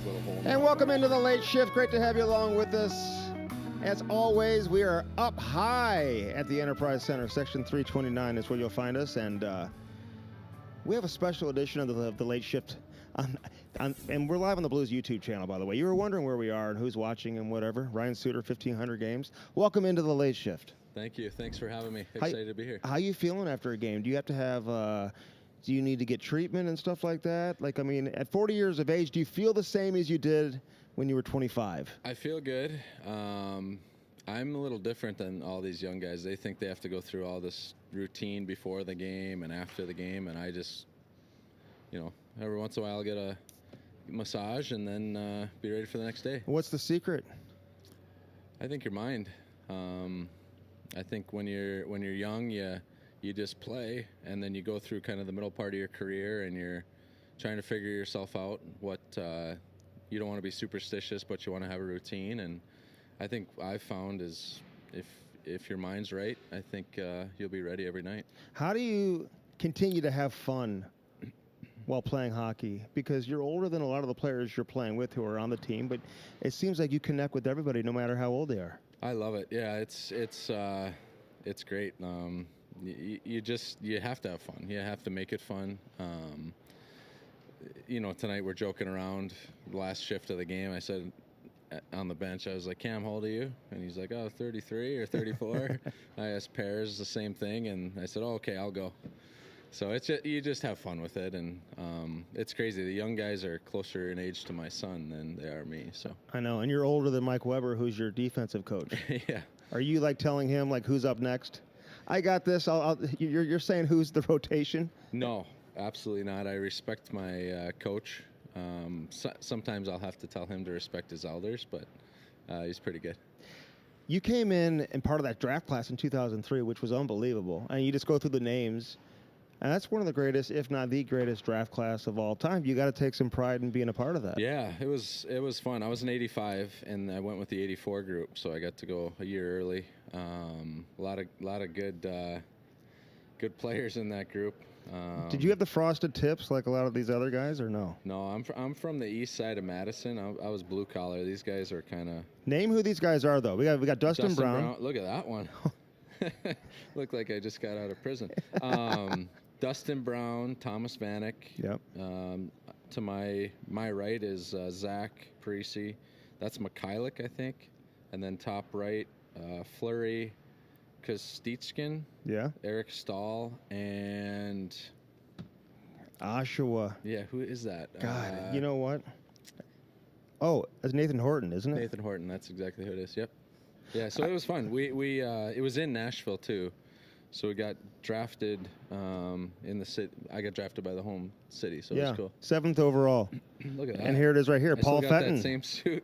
little hole. And welcome into the late shift. Great to have you along with us. As always, we are up high at the Enterprise Center. Section 329 is where you'll find us. And we have a special edition of the late shift. And we're live on the Blues YouTube channel, by the way. You were wondering where we are and who's watching and whatever. Ryan Suter, 1,500 games. Welcome into the late shift. Thank you. Thanks for having me. Excited to be here. How you feeling after a game? Do you have to have... do you need to get treatment and stuff like that? Like, I mean, at 40 years of age, do you feel the same as you did when you were 25? I feel good. I'm a little different than all these young guys. They think they have to go through all this routine before the game and after the game, and I just, every once in a while I'll get a massage and then be ready for the next day. What's the secret? I think your mind. I think when you're young, you just play, and then you go through kind of the middle part of your career, and you're trying to figure yourself out. What you don't want to be superstitious, but you want to have a routine. And I think I've found is if your mind's right, I think you'll be ready every night. How do you continue to have fun while playing hockey? Because you're older than a lot of the players you're playing with who are on the team, but it seems like you connect with everybody no matter how old they are. I love it. Yeah, it's great. You have to have fun. You have to make it fun. Tonight we're joking around. The last shift of the game, I said on the bench, I was like, Cam, how old are you? And he's like, 33 or 34. I asked Parise the same thing, and I said, okay, I'll go. So you just have fun with it, and it's crazy. The young guys are closer in age to my son than they are me. So I know, and you're older than Mike Weber, who's your defensive coach. Yeah. Are you like telling him like who's up next? I got this. You're saying who's the rotation? No, absolutely not. I respect my coach. Sometimes I'll have to tell him to respect his elders, but he's pretty good. You came in part of that draft class in 2003, which was unbelievable. And you just go through the names. And that's one of the greatest, if not the greatest, draft class of all time. You got to take some pride in being a part of that. Yeah, it was fun. I was an 85, and I went with the 84 group, so I got to go a year early. A lot of good players in that group. Did you have the frosted tips like a lot of these other guys, or no? No, I'm from the east side of Madison. I was blue collar. These guys are kind of. Name who these guys are, though. We got Dustin Brown. Look at that one. Looked like I just got out of prison. Dustin Brown, Thomas Vanek. Yep. To my right is Zach Parise. That's Mikhailuk, I think. And then top right, Fleury, Kostitskin. Yeah. Eric Stahl, and Oshawa. Yeah, who is that? God, you know what? Oh, it's Nathan Horton, isn't it? Nathan Horton, that's exactly who it is. Yep. Yeah, so it was fun. We it was in Nashville too. So we got drafted in the city. I got drafted by the home city, so it was cool. 7th overall. Look at that. And here it is right here. Paul got Fenton. That same suit.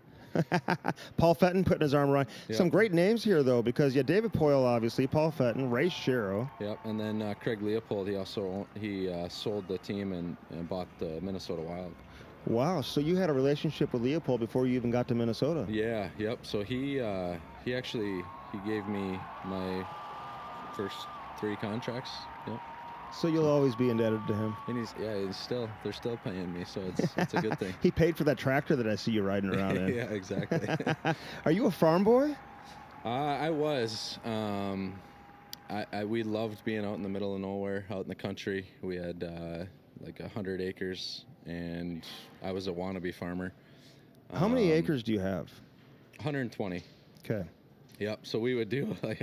Paul Fenton putting his arm around. Yep. Some great names here, though, because David Poile, obviously, Paul Fenton, Ray Shero. Yep, and then Craig Leopold. He also sold the team and bought the Minnesota Wild. Wow, so you had a relationship with Leopold before you even got to Minnesota. Yeah, yep. So he gave me my first 3 contracts. Yep. So you'll always be indebted to him. And they're still paying me, so it's a good thing. He paid for that tractor that I see you riding around in. Yeah, exactly. Are you a farm boy? I was. We loved being out in the middle of nowhere, out in the country. We had like 100 acres, and I was a wannabe farmer. How many acres do you have? 120. Okay. Yep. So we would do like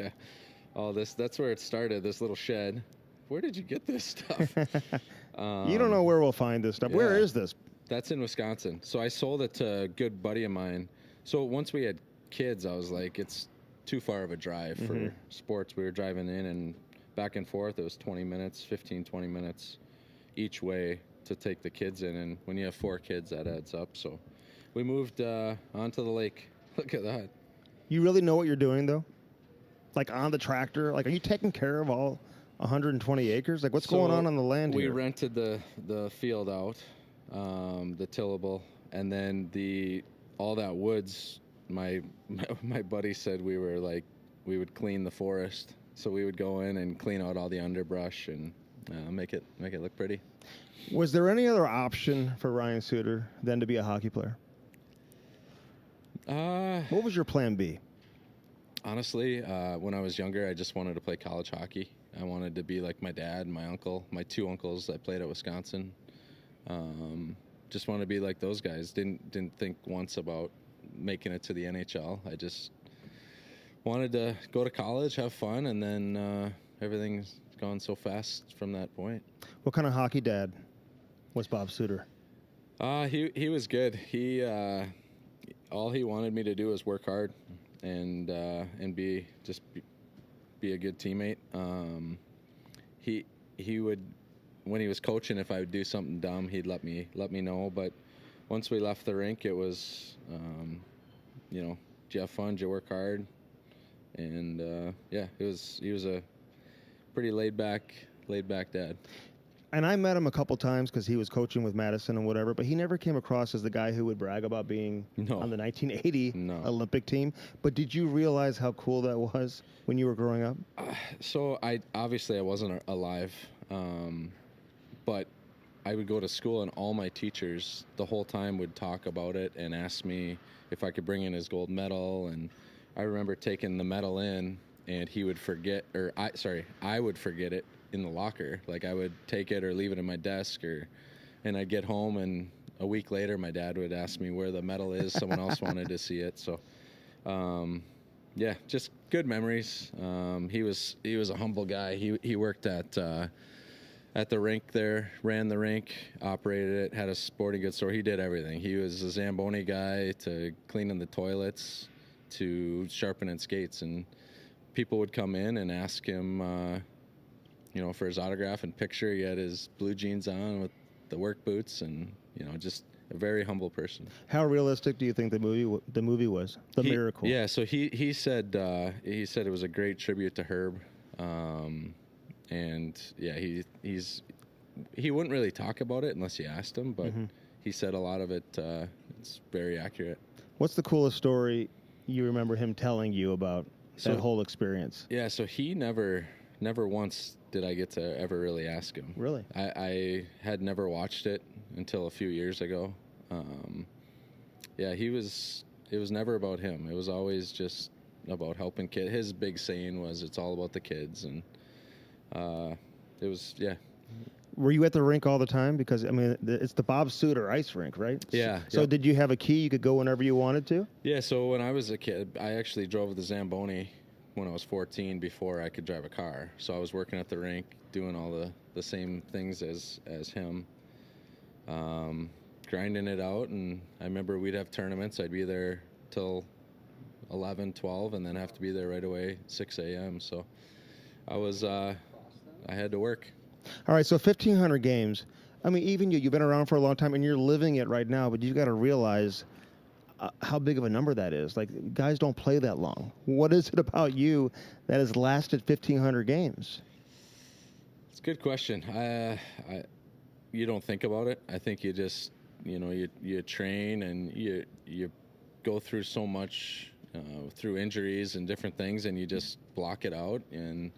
all this. That's where it started. This little shed. Where did you get this stuff? You don't know where we'll find this stuff. Yeah. Where is this? That's in Wisconsin. So I sold it to a good buddy of mine. So once we had kids, I was like, it's too far of a drive for sports. We were driving in and back and forth. It was 20 minutes, 15, 20 minutes each way to take the kids in. And when you have 4 kids, that adds up. So we moved onto the lake. Look at that. You really know what you're doing, though? Like on the tractor? Like, are you taking care of all 120 acres? Like, what's going on the land here? We rented the field out, the tillable, and then all that woods. My buddy said we would clean the forest, so we would go in and clean out all the underbrush and make it look pretty. Was there any other option for Ryan Suter than to be a hockey player? What was your plan B? Honestly, when I was younger, I just wanted to play college hockey. I wanted to be like my dad, my uncle, my 2 uncles that played at Wisconsin. Just wanted to be like those guys. Didn't think once about making it to the NHL. I just wanted to go to college, have fun, and then everything's gone so fast from that point. What kind of hockey dad was Bob Suter? He was good. He all he wanted me to do was work hard and be a good teammate. He would, when he was coaching, if I would do something dumb, he'd let me know. But once we left the rink, it was you know, did you have fun? Did you work hard? And yeah, he was a pretty laid back dad. And I met him a couple times because he was coaching with Madison and whatever, but he never came across as the guy who would brag about being on the 1980 Olympic team. But did you realize how cool that was when you were growing up? So I wasn't alive, but I would go to school and all my teachers the whole time would talk about it and ask me if I could bring in his gold medal. And I remember taking the medal in and he would forget, or I would forget it in the locker. Like I would take it or leave it in my desk, and I'd get home and a week later my dad would ask me where the medal is. Someone else wanted to see it. So yeah, just good memories. He was a humble guy. He worked at the rink there, ran the rink, operated it, had a sporting goods store. He did everything. He was a Zamboni guy to cleaning the toilets to sharpening skates, and people would come in and ask him for his autograph and picture. He had his blue jeans on with the work boots, and just a very humble person. How realistic do you think the movie was? The Miracle. Yeah, so he said it was a great tribute to Herb, and yeah, he wouldn't really talk about it unless you asked him, but he said a lot of it. It's very accurate. What's the coolest story you remember him telling you about that whole experience? Yeah, so he never once did I get to ever really ask him. Really? I had never watched it until a few years ago. Yeah, it was never about him. It was always just about helping kids. His big saying was, it's all about the kids. And it was, yeah. Were you at the rink all the time? Because, I mean, it's the Bob Suter ice rink, right? Yeah. So did you have a key? You could go whenever you wanted to? Yeah, so when I was a kid, I actually drove the Zamboni when I was 14 before I could drive a car. So I was working at the rink doing all the same things as him, grinding it out. And I remember we'd have tournaments. I'd be there till 11, 12, and then have to be there right away, 6 a.m. So I had to work. All right, so 1,500 games. I mean, even you've been around for a long time, and you're living it right now, but you've got to realize how big of a number that is. Like, guys don't play that long. What is it about you that has lasted 1,500 games? It's a good question. You don't think about it. I think you just, you train and you go through so much through injuries and different things, and you just block it out. And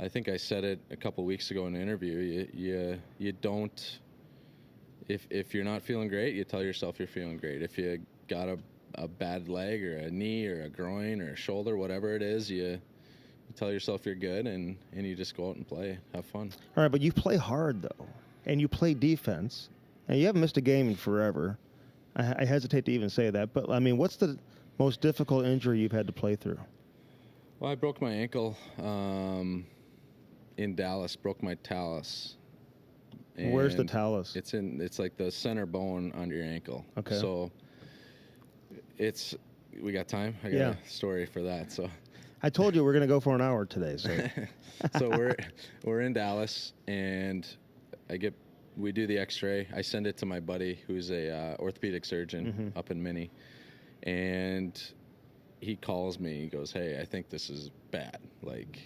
I think I said it a couple weeks ago in an interview. You don't. If you're not feeling great, you tell yourself you're feeling great. If you got a bad leg or a knee or a groin or a shoulder, whatever it is, you tell yourself you're good, and you just go out and play, have fun. All right, but you play hard, though, and you play defense, and you haven't missed a game in forever. I hesitate to even say that, but, I mean, what's the most difficult injury you've had to play through? Well, I broke my ankle in Dallas, broke my talus. And where's the talus? It's like the center bone under your ankle. Okay. So we got time? I got a story for that. So I told you we're going to go for an hour today. So so we're in Dallas, and we do the X-ray. I send it to my buddy who's a orthopedic surgeon up in Minnie, and he calls me. He goes, "Hey, I think this is bad." Like,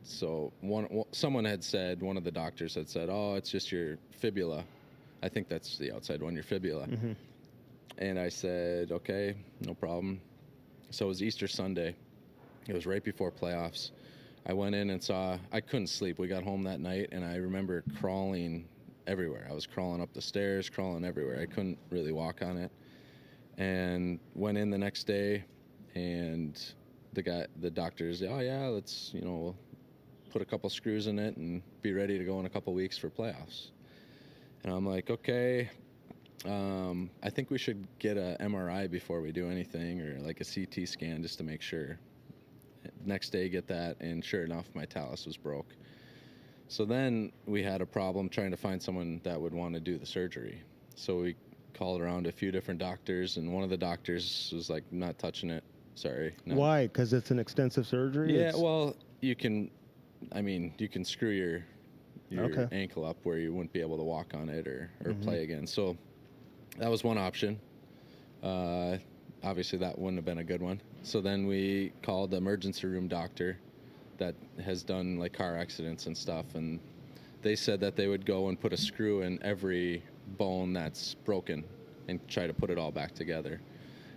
so someone had said, one of the doctors had said, "Oh, it's just your fibula." I think that's the outside one, your fibula. And I said, "Okay, no problem." So it was Easter Sunday. It was right before playoffs. I went in and I couldn't sleep. We got home that night, and I remember crawling everywhere. I was crawling up the stairs, crawling everywhere. I couldn't really walk on it. and went in the next day, and the doctors, oh yeah, let's, we'll put a couple screws in it and be ready to go in a couple weeks for playoffs. And I'm like, okay, I think we should get a MRI before we do anything, or like a CT scan just to make sure. Next day, get that, and sure enough, my talus was broke. So then we had a problem trying to find someone that would want to do the surgery. So we called around a few different doctors, and one of the doctors was like, not touching it. Sorry. No. Why? Because it's an extensive surgery? Yeah, well, you can screw your Okay. ankle up where you wouldn't be able to walk on it or play again. So that was one option. Obviously, that wouldn't have been a good one. So then we called the emergency room doctor that has done like car accidents and stuff, and they said that they would go and put a screw in every bone that's broken and try to put it all back together.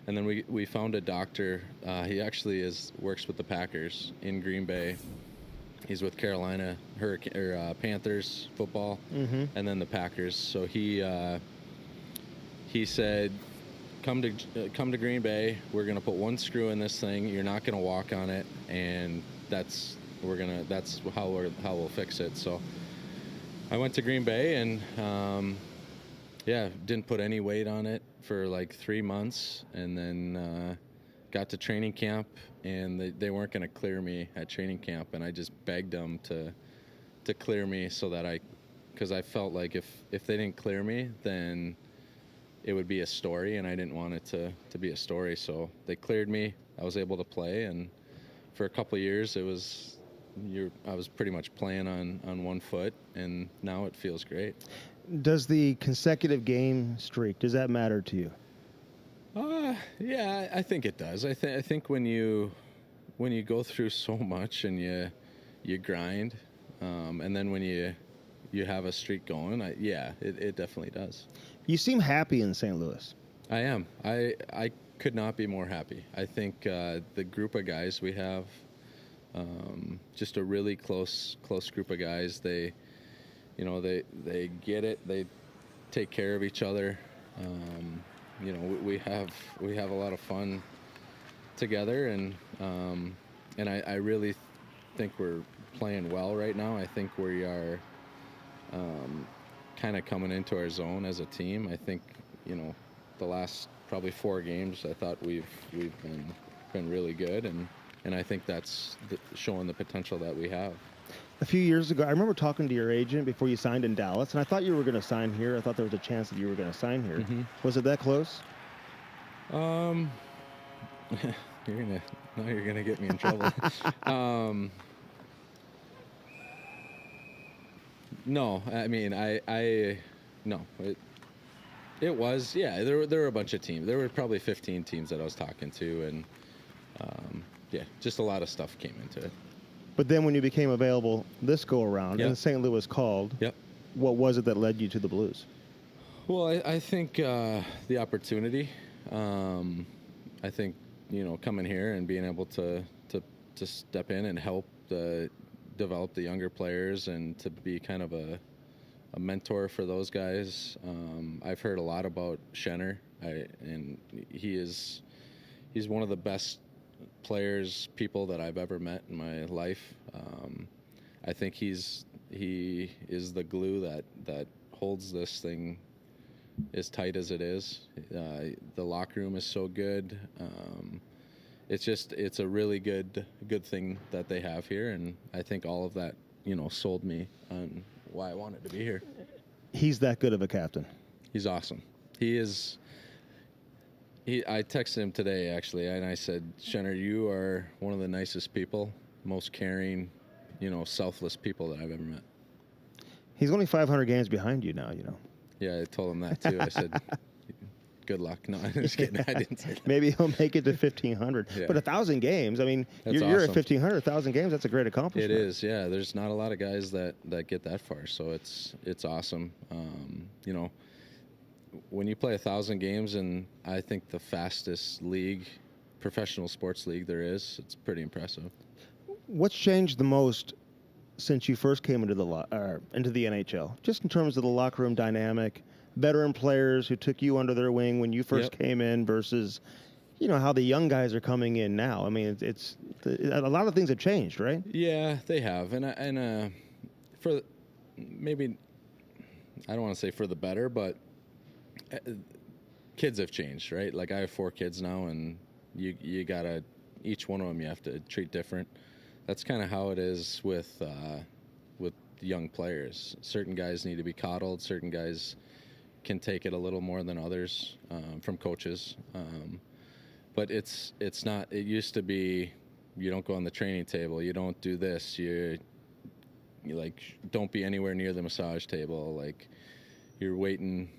And then we found a doctor. He actually works with the Packers in Green Bay. He's with Carolina Panthers football, and then the Packers. So he said, come to Green Bay. We're gonna put one screw in this thing. You're not gonna walk on it, and that's how we'll fix it. So I went to Green Bay and didn't put any weight on it for like 3 months, and then got to training camp, and they weren't going to clear me at training camp, and I just begged them to clear me because I felt like if they didn't clear me, then it would be a story, and I didn't want it to be a story. So they cleared me. I was able to play, and for a couple of years I was pretty much playing on one foot, and now it feels great. Does the consecutive game streak, does that matter to you? Yeah, I think it does. I think when you go through so much and you grind, and then when you have a streak going, it definitely does. You seem happy in St. Louis. I am. I could not be more happy. I think the group of guys we have, just a really close group of guys. They get it. They take care of each other. We have a lot of fun together, and I really think we're playing well right now. I think we are kind of coming into our zone as a team. I think the last probably 4 games I thought we've been really good, and I think that's showing the potential that we have. A few years ago, I remember talking to your agent before you signed in Dallas, and I thought you were going to sign here. I thought there was a chance that you were going to sign here. Was it that close? You're gonna get me in trouble. No, I mean, no. It was, yeah. There were a bunch of teams. There were probably 15 teams that I was talking to, and just a lot of stuff came into it. But then when you became available this go-around, and St. Louis called, what was it that led you to the Blues? Well, I think the opportunity. I think, coming here and being able to step in and help develop the younger players and to be kind of a mentor for those guys. I've heard a lot about Schenner, and he's one of the best people that I've ever met in my life. I think he is the glue that holds this thing as tight as it is. The locker room is so good. It's a really good thing that they have here, and I think all of that sold me on why I wanted to be here. He's that good of a captain. He's awesome. He is. I texted him today, actually, and I said, Schenner, you are one of the nicest people, most caring, selfless people that I've ever met. He's only 500 games behind you now, Yeah, I told him that, too. I said, good luck. No, I'm just kidding. I didn't say that. Maybe he'll make it to 1,500. Yeah. But 1,000 games, I mean, you're at 1,500, 1,000 games, that's a great accomplishment. It is, yeah. There's not a lot of guys that get that far, so it's awesome. When you play 1,000 games in, I think, the fastest professional sports league there is, it's pretty impressive. What's changed the most since you first came into the NHL? Just in terms of the locker room dynamic, veteran players who took you under their wing when you first came in versus, how the young guys are coming in now. I mean, a lot of things have changed, right? Yeah, they have, and for maybe I don't want to say for the better, but kids have changed, right? Like I have 4 kids now, and you gotta, each one of them you have to treat different. That's kind of how it is with young players. Certain guys need to be coddled. Certain guys can take it a little more than others from coaches. But it's not. It used to be, you don't go on the training table. You don't do this. You like don't be anywhere near the massage table. Like you're waiting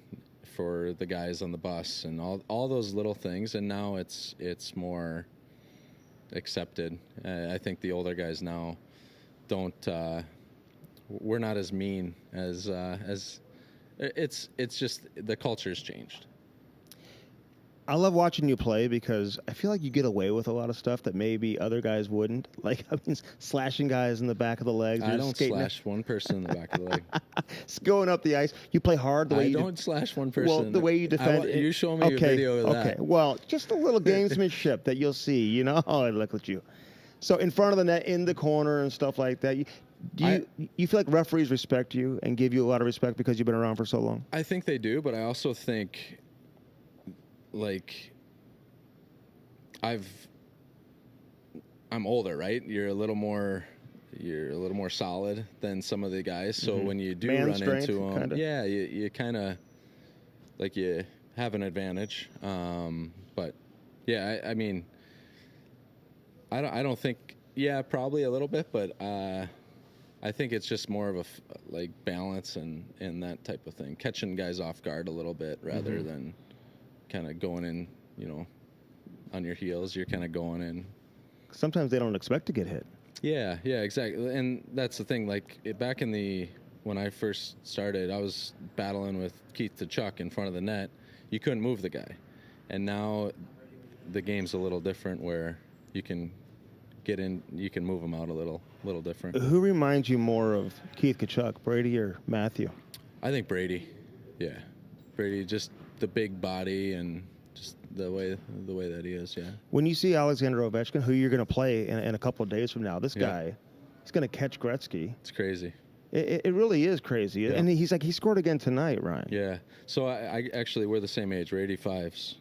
for the guys on the bus and all those little things. And now it's more accepted. I think the older guys now don't. We're not as mean as it's just the culture's changed. I love watching you play because I feel like you get away with a lot of stuff that maybe other guys wouldn't. Like, I mean, slashing guys in the back of the legs. I don't slash one person in the back of the leg. It's going up the ice. You play hard the way you don't slash one person. Well, the way you defend. You show me a video of that. Okay, well, just a little gamesmanship that you'll see. Oh, I look at you. So in front of the net, in the corner and stuff like that. Do you feel like referees respect you and give you a lot of respect because you've been around for so long? I think they do, but I also think, like, I'm older, right? You're a little more solid than some of the guys. So when you do run into them, kinda. Yeah, you kind of like you have an advantage. But yeah, I mean, I don't think. Yeah, probably a little bit, but I think it's just more of a balance and that type of thing, catching guys off guard a little bit rather than kind of going in, on your heels. You're kind of going in. Sometimes they don't expect to get hit. Yeah, exactly. And that's the thing. Like back when I first started, I was battling with Keith Tkachuk in front of the net. You couldn't move the guy, and now the game's a little different where you can get in, you can move him out a little different. Who reminds you more of Keith Tkachuk, Brady or Matthew? I think Brady. Yeah, Brady, just the big body and just the way that he is. Yeah. When you see Alexander Ovechkin, who you're going to play in a couple of days from now, this guy, he's going to catch Gretzky. It's crazy. It really is crazy. Yeah. And he scored again tonight, Ryan. Yeah. So I actually, we're the same age. We're 85s.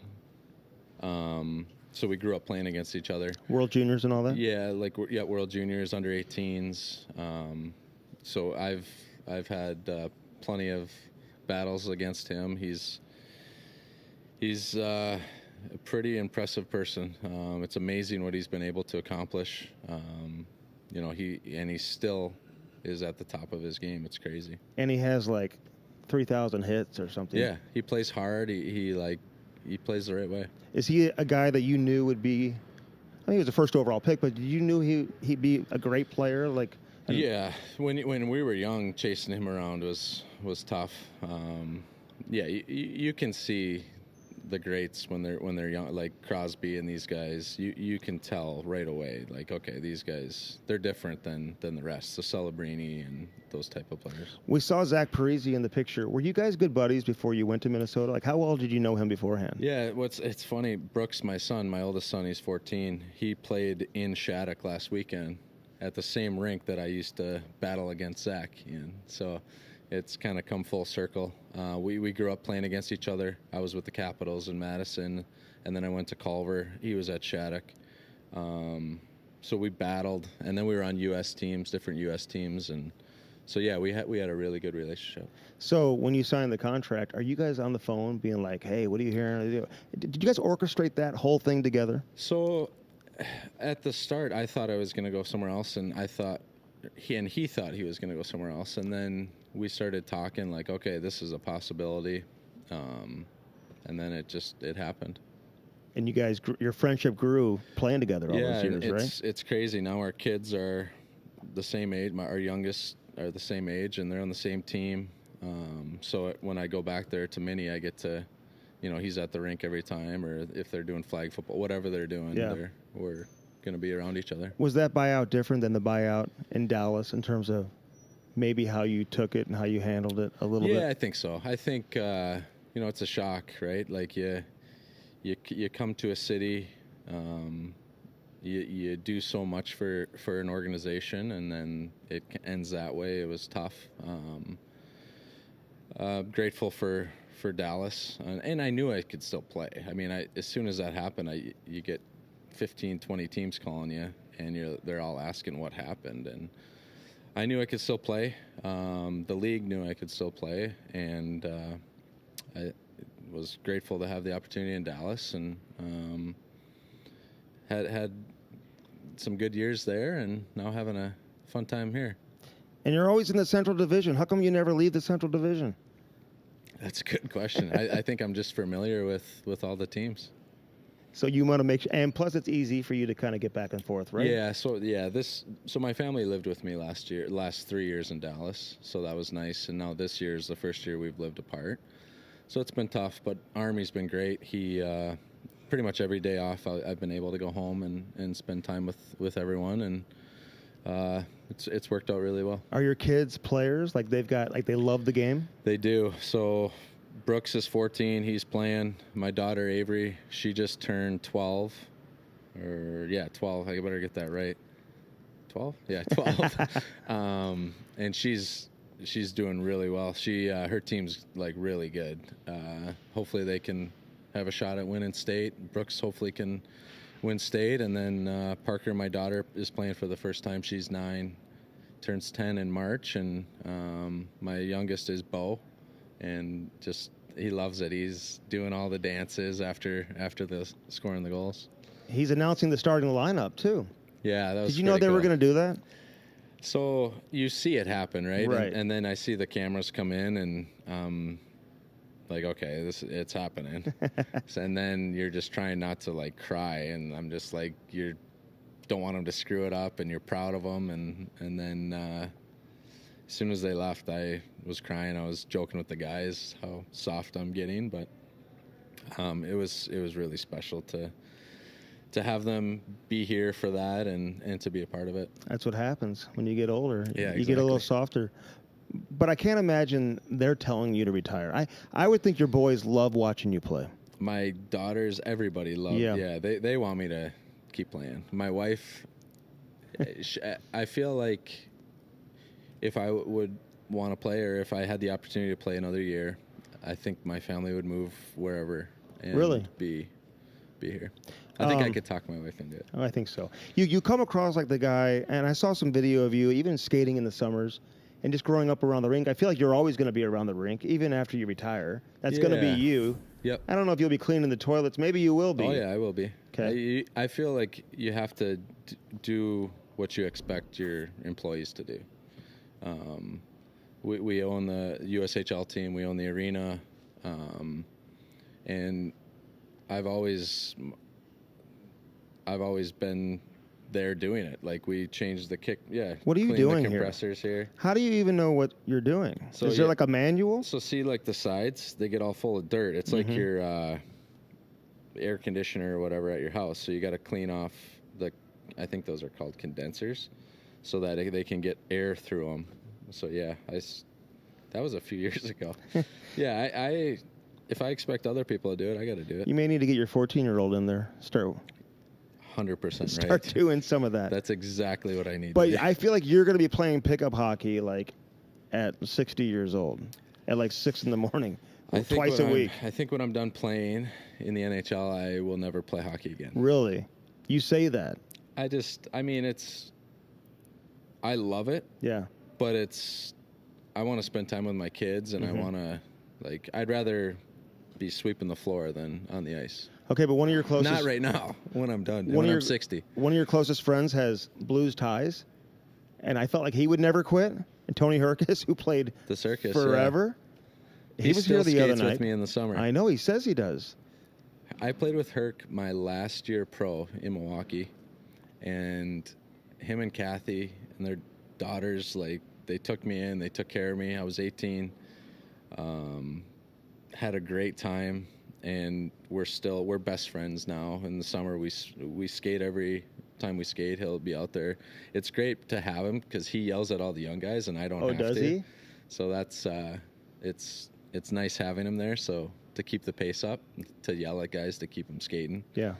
So we grew up playing against each other. World Juniors and all that? Yeah, World Juniors, under 18s. So I've had plenty of battles against him. He's a pretty impressive person. It's amazing what he's been able to accomplish. He still is at the top of his game. It's crazy. And he has like 3,000 hits or something. Yeah, he plays hard. He plays the right way. Is he a guy that you knew would be? I think he was the first overall pick, but you knew he'd be a great player. Yeah, when we were young, chasing him around was tough. You can see the greats when they're young, like Crosby and these guys. You can tell right away, like, okay, these guys, they're different than the rest. The Celebrini and those type of players. We saw Zach Parise in the picture. Were you guys good buddies before you went to Minnesota? Like, how well did you know him beforehand? Yeah, it's funny. Brooks, my oldest son, he's 14. He played in Shattuck last weekend at the same rink that I used to battle against Zach in. So it's kind of come full circle. We grew up playing against each other. I was with the Capitals in Madison, and then I went to Culver. He was at Shattuck. So we battled, and then we were on different U.S. teams, and so yeah, we had a really good relationship. So when you signed the contract, are you guys on the phone being like, "Hey, what are you hearing?" Did you guys orchestrate that whole thing together? So at the start, I thought I was going to go somewhere else, and I thought he thought he was going to go somewhere else, and then we started talking like, okay, this is a possibility, and then it happened. And you guys, your friendship grew playing together all those years, right? It's crazy. Now our kids are the same age. Our youngest are the same age, and they're on the same team. So when I go back there to Minnie, I get to, he's at the rink every time, or if they're doing flag football, whatever they're doing, we're going to be around each other. Was that buyout different than the buyout in Dallas in terms of maybe how you took it and how you handled it a little bit? Yeah, I think so. I think it's a shock, right? Like you come to a city, you do so much for an organization, and then it ends that way. It was tough. Grateful for Dallas, and I knew I could still play. I mean, as soon as that happened, you get 15, 20 teams calling you, and they're all asking what happened, and I knew I could still play. The league knew I could still play, and I was grateful to have the opportunity in Dallas, and had some good years there, and now having a fun time here. And you're always in the Central Division. How come you never leave the Central Division? That's a good question. I think I'm just familiar with all the teams. So you want to make sure, and plus it's easy for you to kind of get back and forth, right? Yeah. So my family lived with me last 3 years in Dallas, so that was nice. And now this year is the first year we've lived apart, so it's been tough. But Army's been great. He pretty much every day off, I've been able to go home and spend time with everyone, and it's worked out really well. Are your kids players? Like they love the game? They do. So Brooks is 14. He's playing. My daughter, Avery, she just turned 12. 12. I better get that right. 12? Yeah, 12. And she's doing really well. Her team's like really good. Hopefully they can have a shot at winning state. Brooks hopefully can win state. And then Parker, my daughter, is playing for the first time. She's 9, turns 10 in March. And my youngest is Bo. And just he loves it. He's doing all the dances after the scoring the goals. He's announcing the starting lineup too. Yeah, that was. Did you know they were going to do that? So you see it happen, right? Right. And then I see the cameras come in, and like, okay, it's happening. And then you're just trying not to like cry, and I'm just like, you don't want them to screw it up, and you're proud of them, and then. As soon as they left, I was crying. I was joking with the guys how soft I'm getting, but it was really special to have them be here for that and to be a part of it. That's what happens when you get older. Yeah, you get a little softer. But I can't imagine they're telling you to retire. I would think your boys love watching you play. My daughters, everybody loves. Yeah, they want me to keep playing. My wife, I feel like. If I would want to play, or if I had the opportunity to play another year, I think my family would move wherever and really be here. I think I could talk my wife into it. I think so. You come across like the guy, and I saw some video of you even skating in the summers and just growing up around the rink. I feel like you're always going to be around the rink, even after you retire. That's going to be you. Yep. I don't know if you'll be cleaning the toilets. Maybe you will be. Oh, yeah, I will be. Okay. I feel like you have to do what you expect your employees to do. We own the USHL team. We own the arena, and I've always been there doing it. Like we changed the kick. Yeah. What are you doing the compressors here? How do you even know what you're doing? So is there like a manual? So see, like the sides, they get all full of dirt. It's like your air conditioner or whatever at your house. So you got to clean off I think those are called condensers, so that they can get air through them. So yeah, that was a few years ago. Yeah, if I expect other people to do it, I got to do it. You may need to get your 14-year-old in there. Start 100% right. Start doing some of that. That's exactly what I need. But I feel like you're going to be playing pickup hockey like at 60 years old, at like 6 in the morning, twice a week. I think when I'm done playing in the NHL, I will never play hockey again. Really? You say that? I love it. Yeah. But I want to spend time with my kids, and I want to, I'd rather be sweeping the floor than on the ice. Okay, but one of your closest... Not right now, when I'm done, when I'm 60. One of your closest friends has Blues ties, and I felt like he would never quit. And Tony Herkus, who played the circus forever, he was here the other night. With me in the summer. I know, he says he does. I played with Herc my last year pro in Milwaukee, and him and Kathy and their daughters, they took me in, they took care of me. I was 18, had a great time, and we're best friends now. In the summer, we skate every time we skate, he'll be out there. It's great to have him because he yells at all the young guys, and I don't have to. Oh, does he? So that's it's nice having him there. So to keep the pace up, to yell at guys to keep them skating. Yeah.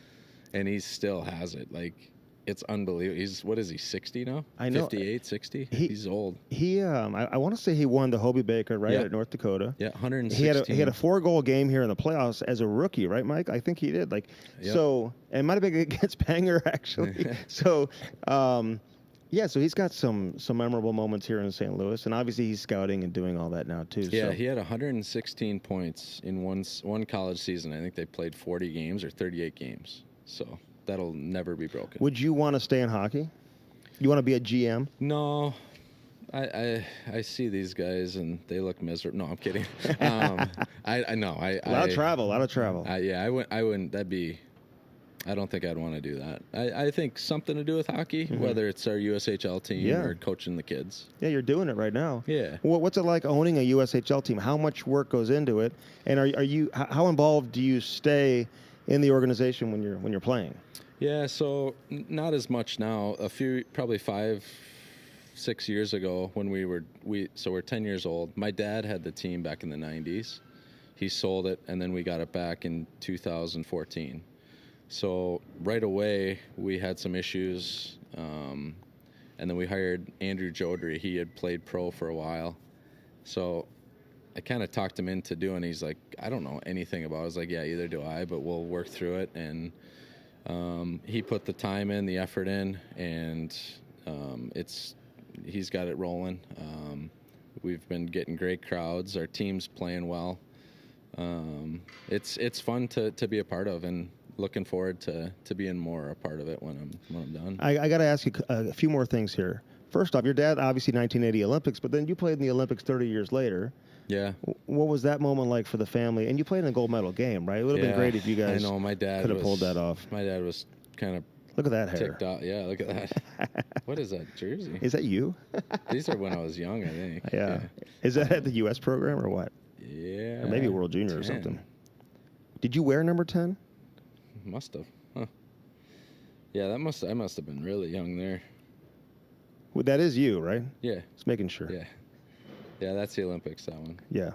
And he still has it. Like, it's unbelievable. What is he, 60 now? I know. 58, 60? He's old. I want to say he won the Hobie Baker, right, at North Dakota. Yeah, 116. He had a 4-goal game here in the playoffs as a rookie, right, Mike? I think he did. Like, so, and it might have been against Banger, actually. So, so he's got some memorable moments here in St. Louis, and obviously he's scouting and doing all that now, too. Yeah, so. He had 116 points in one college season. I think they played 40 games or 38 games. So that'll never be broken. Would you want to stay in hockey? You want to be a GM? No. I see these guys and they look miserable. No, I'm kidding. I know. A lot of travel. I wouldn't. I don't think I'd want to do that. I think something to do with hockey, whether it's our USHL team or coaching the kids. Yeah, you're doing it right now. Yeah. What's it like owning a USHL team? How much work goes into it? And how involved do you stay in the organization when you're playing? Yeah, so not as much now. Probably 5-6 years ago when we're 10 years old. My dad had the team back in the 90s. He sold it, and then we got it back in 2014. So right away we had some issues, and then we hired Andrew Jodry. He had played pro for a while, so I kind of talked him into doing. He's like, I don't know anything about it. I was like, yeah, either do I, but we'll work through it. And he put the time in, the effort in, and he's got it rolling. We've been getting great crowds. Our team's playing well. It's fun to be a part of, and looking forward to being more a part of it when I'm done. I got to ask you a few more things here. First off, your dad, obviously 1980 Olympics, but then you played in the Olympics 30 years later. Yeah. What was that moment like for the family? And you played in a gold medal game, right? It would have been great if you guys could have pulled that off. My dad was kind of look at that hair. Ticked off. Yeah, look at that. What is that jersey? Is that you? These are when I was young, I think. Yeah. Is that at the U.S. program or what? Yeah. Or maybe World Junior 10. Or something. Did you wear number 10? Must have. Huh. Yeah, I must have been really young there. Well, that is you, right? Yeah. Just making sure. Yeah. Yeah, that's the Olympics, that one. Yeah.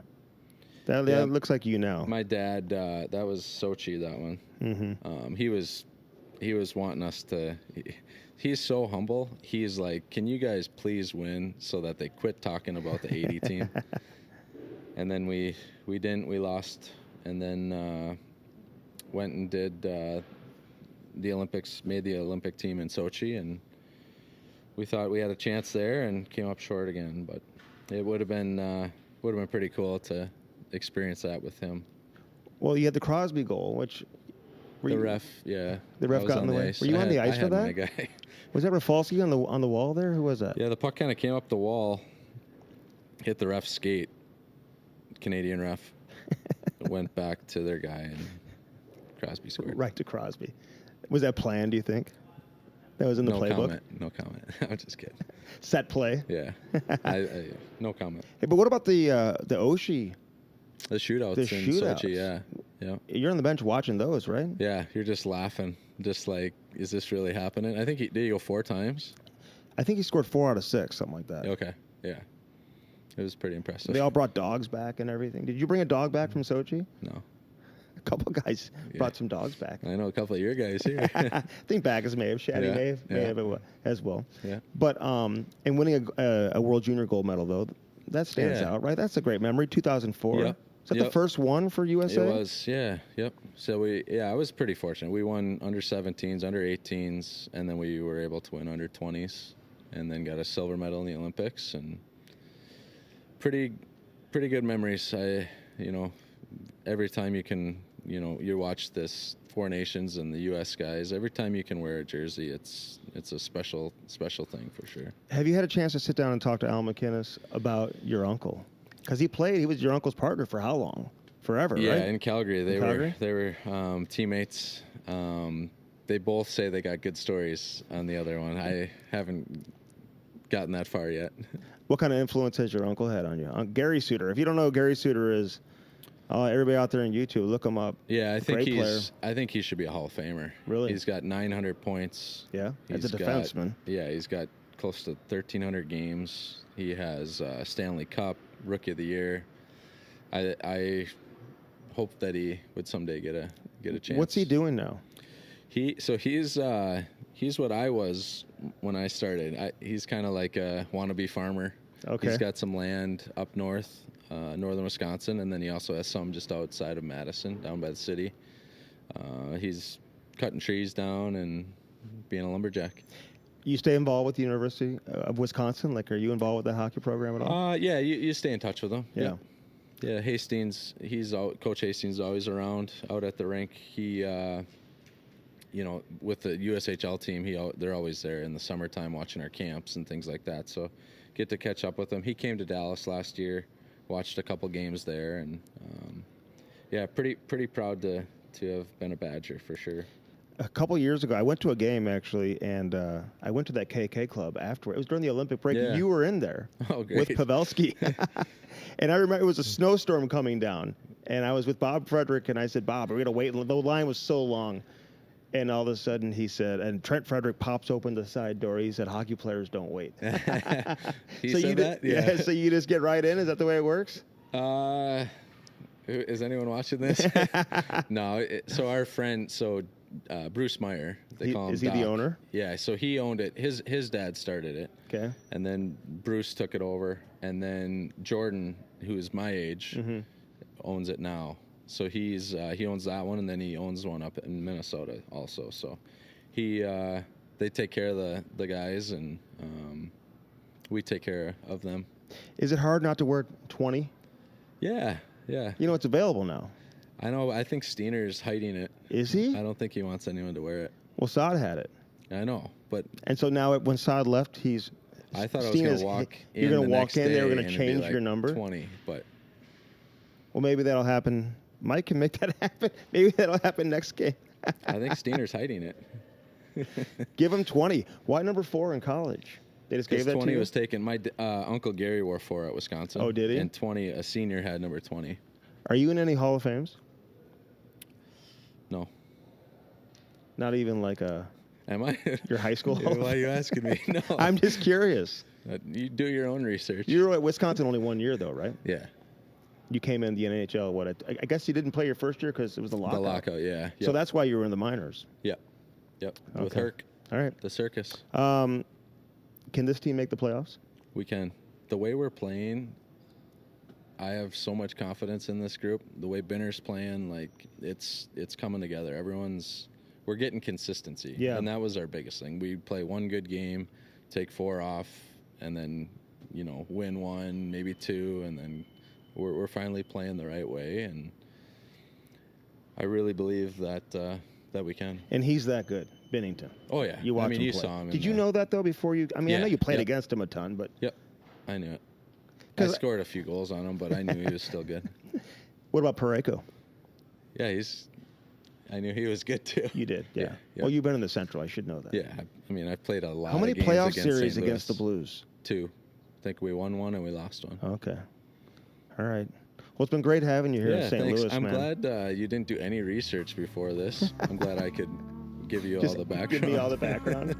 That looks like you now. My dad, that was Sochi, that one. Mm-hmm. He was wanting us to. He's so humble. He's like, can you guys please win so that they quit talking about the 80 team? And then we didn't. We lost. And then went and did the Olympics, made the Olympic team in Sochi, and we thought we had a chance there and came up short again. But it would have been pretty cool to experience that with him. Well, you had the Crosby goal, which the ref got in the way. Were you on the ice for that? My guy. Was that Rafalski on the wall there? Who was that? Yeah, the puck kind of came up the wall, hit the ref's skate. Canadian ref. Went back to their guy, and Crosby scored. Right to Crosby. Was that planned, do you think? That was in the playbook? No comment. I'm just kidding. Set play? Yeah. No comment. Hey, but what about the Oshie? The shootouts in Sochi, yeah. You're on the bench watching those, right? Yeah, you're just laughing. Just like, is this really happening? I think did he go 4 times? I think he scored 4 out of 6, something like that. Okay, yeah. It was pretty impressive. They all brought dogs back and everything. Did you bring a dog back from Sochi? No. A couple guys brought some dogs back. I know a couple of your guys here. I think Backus may have, Shaddy may have as well. Yeah. But and winning a World Junior gold medal, though, that stands out, right? That's a great memory. 2004. Yep. Is that the first one for USA? It was, yeah. Yep. So I was pretty fortunate. We won under 17s, under 18s, and then we were able to win under 20s, and then got a silver medal in the Olympics, and pretty good memories. Every time you can, you watch this 4 Nations and the U.S. guys, every time you can wear a jersey, it's a special thing for sure. Have you had a chance to sit down and talk to Al McInnes about your uncle? Because he was your uncle's partner for how long? Forever, right? Yeah, in Calgary. They were teammates. They both say they got good stories on the other one. I haven't gotten that far yet. What kind of influence has your uncle had on you? Gary Suter. If you don't know who Gary Suter is, Everybody out there on YouTube, look him up. Yeah, I think player. I think he should be a Hall of Famer. Really? He's got 900 points. Yeah, as a defenseman. He's got close to 1,300 games. He has Stanley Cup, Rookie of the Year. I hope that he would someday get a chance. What's he doing now? He's what I was when I started. He's kind of like a wannabe farmer. Okay. He's got some land up north, northern Wisconsin, and then he also has some just outside of Madison, down by the city. He's cutting trees down and being a lumberjack. You stay involved with the University of Wisconsin? Like, are you involved with the hockey program at all? Yeah, you stay in touch with them. Yeah. Yeah, Hastings, Coach Hastings is always around out at the rink. He, with the USHL team, they're always there in the summertime watching our camps and things like that. So get to catch up with him. He came to Dallas last year, watched a couple games there, and pretty proud to have been a Badger for sure. A couple years ago, I went to a game actually, and I went to that KK club afterward. It was during the Olympic break. Yeah. You were in there with Pavelski. And I remember it was a snowstorm coming down, and I was with Bob Frederick, and I said, Bob, are we going to wait? And the line was so long. And all of a sudden he said, and Trent Frederick pops open the side door. He said, hockey players don't wait. He said that? Yeah. So you just get right in? Is that the way it works? Is anyone watching this? No. So our friend, Bruce Meyer, they call him Is he Doc. the owner? Yeah, so he owned it. His dad started it. Okay. And then Bruce took it over. And then Jordan, who is my age, owns it now. So he owns that one, and then he owns one up in Minnesota also. So they take care of the guys, and we take care of them. Is it hard not to wear 20? Yeah. It's available now. I know. I think Steiner's hiding it. Is he? I don't think he wants anyone to wear it. Well, Saad had it. I know, but... And so now when Saad left, I thought I was going to walk in. You're going to walk in, they were going to change your number? 20, but... Well, maybe that'll happen. Mike can make that happen. Maybe that'll happen next game. I think Steiner's hiding it. Give him 20. Why number 4 in college? They just gave that 20 to you? was taken. My Uncle Gary wore 4 at Wisconsin. Oh, did he? And 20, a senior had number 20. Are you in any Hall of Fames? No. Not even like a... Am I? Your high school? Why are you asking me? No. I'm just curious. You do your own research. You were at Wisconsin only 1 year, though, right? Yeah. You came in the NHL, I guess you didn't play your first year because it was the lockout. The lockout, yeah. Yep. So that's why you were in the minors. Yep. Okay. With Herc. All right. The circus. Can this team make the playoffs? We can. The way we're playing, I have so much confidence in this group. The way Binner's playing, it's coming together. We're getting consistency. Yeah. And that was our biggest thing. We play one good game, take 4 off, and then, win 1, maybe 2, and then we're finally playing the right way. And I really believe that we can. And he's that good, Binnington. Oh, yeah. You watched him you play. saw him. Did you know that, though, before you... I mean, Yeah. I know you played Yep. against him a ton, but... Yep. I knew it. I scored a few goals on him, but I knew he was still good. What about Parayko? Yeah, I knew he was good, too. You did, yeah. Yep. Well, you've been in the Central. I should know that. Yeah. I mean, I've played a lot How many of games playoff against series St. against the Louis. Blues? 2. I think we won 1 and we lost 1. Okay. All right. Well, it's been great having you here in St. Thanks. Louis, I'm man. glad you didn't do any research before this. I'm glad I could give you all the background. Give me all the background.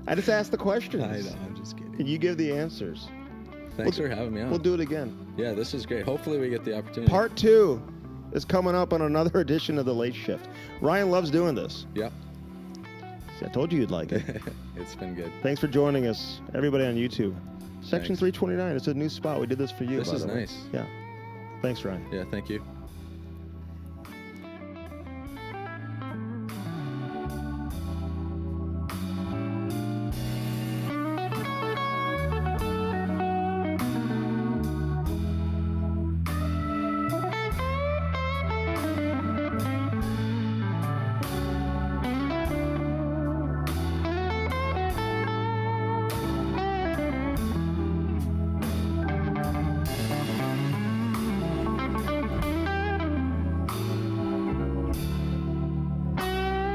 I just asked the questions. I know. I'm just kidding. And you give the answers. Thanks for having me on. We'll do it again. Yeah, this is great. Hopefully we get the opportunity. Part 2 is coming up on another edition of The Late Shift. Ryan loves doing this. Yep. See, I told you you'd like it. It's been good. Thanks for joining us, everybody on YouTube. Section Thanks. 329. It's a new spot. We did this for you. This by is the way. nice. Yeah. Thanks, Ryan. Yeah, thank you.